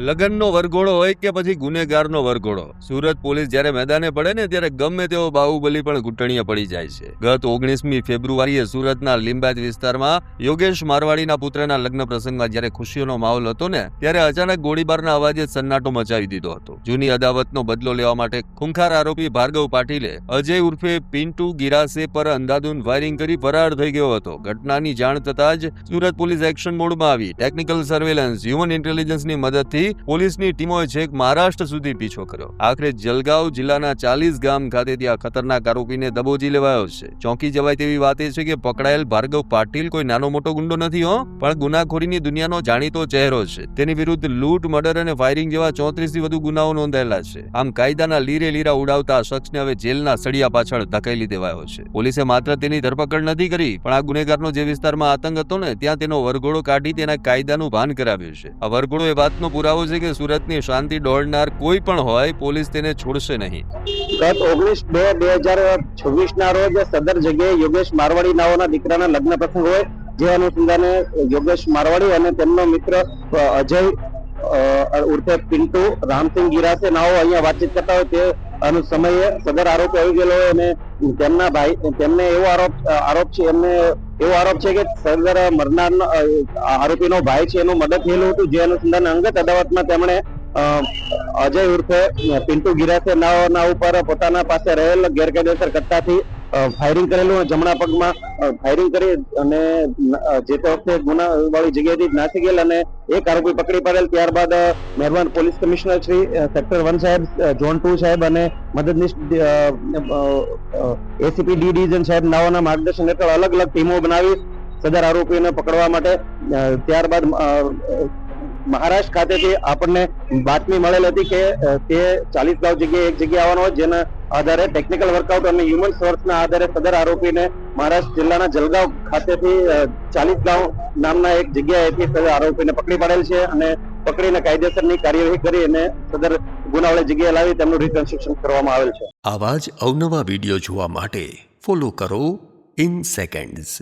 લગનનો વરઘોડો હોય કે પછી ગુનેગારનો વરઘોડો, સુરત પોલીસ જ્યારે મેદાને પડે ને ત્યારે ગમે તેવો બાહુબલી પણ ઘૂંટણીએ પડી જાય છે. ગત 19મી ફેબ્રુઆરીએ સુરતના લીંબાયત વિસ્તારમાં યોગેશ મારવાડીના પુત્રના લગ્ન પ્રસંગમાં જ્યારે ખુશીઓનો માહોલ હતો ને ત્યારે અચાનક ગોળીબારના અવાજે સન્નાટો મચાવી દીધો હતો. જૂની અદાવતનો બદલો લેવા માટે ખૂંખાર આરોપી ભાર્ગવ પાટીલે અજય ઉર્ફે પિન્ટુ ગિરાસે પર અંધાધૂંધ ફાયરિંગ કરી ફરાર થઈ ગયો હતો. ઘટનાની જાણ થતાં જ સુરત પોલીસ એક્શન મોડમાં આવી ટેકનિકલ સર્વેલન્સ, હ્યુમન ઇન્ટેલિજન્સની મદદથી પોલીસની ટીમોએ છેક મહારાષ્ટ્ર સુધી પીછો કર્યો. આખરે જલગાંવ જિલ્લાના 40 ગામ ખાતેથી આ ખતરનાક આરોપીને દબોચી લેવાયો છે. ચોંકી જવાય તેવી વાત એ છે કે પકડાયેલ ભાર્ગવ પાટીલ કોઈ નાનો મોટો ગુંડો નથી પણ ગુનાખોરીની દુનિયાનો જાણીતો ચહેરો છે. તેની વિરુદ્ધ લૂંટ, મર્ડર અને ફાયરિંગ જેવા 34 થી વધુ ગુનાઓ નોંધાયેલા છે. આમ કાયદાના લીરે લીરા ઉડાવતા આ શખ્સને હવે જેલના સળિયા પાછળ ધકેલી દેવાયો છે. પોલીસે માત્ર તેની ધરપકડ નથી કરી પણ આ ગુનેગારનો જે વિસ્તારમાં આતંક હતો ને ત્યાં તેનો વરઘોડો કાઢી તેના કાયદાનું ભાન કરાવ્યું છે. આ વરઘોડો એ વાતનો પુરાવો છે કે સુરતની શાંતિ દોડનાર કોઈ પણ હોય પોલીસ તેને છોડશે નહીં. ગત 19/2/2026 ના રોજ સદર જગ્યાએ યોગેશ મારવાડી નાઓના દીકરાના લગ્ન પ્રસંગ હોય જે અનુસંધાને યોગેશ મારવાડી અને તેમનો મિત્ર અજય ઉર્ફે પિન્ટુ રામસિંહ ગિરાસે નાઓ અહીંયા વાતચીત કરતા હોય તે સમયે સદર આરોપી આવી ગયેલો હોય અને તેમના ભાઈ તેમને એવો આરોપ છે કે સદર મરનાર આરોપીનો ભાઈ છે એનું મર્ડર થયેલું હતું. જે અનુસંધાને અંગત અદાવતમાં તેમણે અજય ઉર્ફે પિન્ટુ ગિરાસે નાઓના ઉપર પોતાના પાસે રહેલ ગેરકાયદેસર કટ્ટાથી ફાયરિંગ કરેલું, જમણા પગમાં ફાયરિંગ કરી અને જે તે વખતે ગુના વાળી જગ્યાએથી નાસી ગયેલ અને એક આરોપી પકડી પાડેલ. ત્યારબાદ મહેરબાન પોલીસ કમિશનર શ્રી સેક્ટર 1 સાહેબ, ઝોન 2 સાહેબ અને મદદનીશ એસીપી ડી ડિવિઝન સાહેબ નાઓના માર્ગદર્શન હેઠળ અલગ અલગ ટીમો બનાવી સદર આરોપીને પકડવા માટે. ત્યારબાદ મહારાષ્ટ્ર ખાતેથી આપણને બાતમી મળેલ હતી કે તે 40 ગાંવ જગ્યાએ એક જગ્યા આવવાનો હોય, જેના આધારે ટેકનિકલ વર્કઆઉટ અને હ્યુમન સોર્સના આધારે સદર આરોપીને મહારાષ્ટ્ર જિલ્લાના જલગાંવ ખાતેથી 40 ગાંવ નામના એક જગ્યાએથી સદર આરોપીને પકડી પાડેલ છે અને પકડીને કાયદેસરની કાર્યવાહી કરી અને સદર ગુનાવાળી જગ્યાએ લાવી તેમનું રિકન્સ્ટ્રક્શન કરવામાં આવેલ છે. આવા જ અવનવા વિડીયો જોવા માટે ફોલો કરો ઇન સેકન્ડ્સ.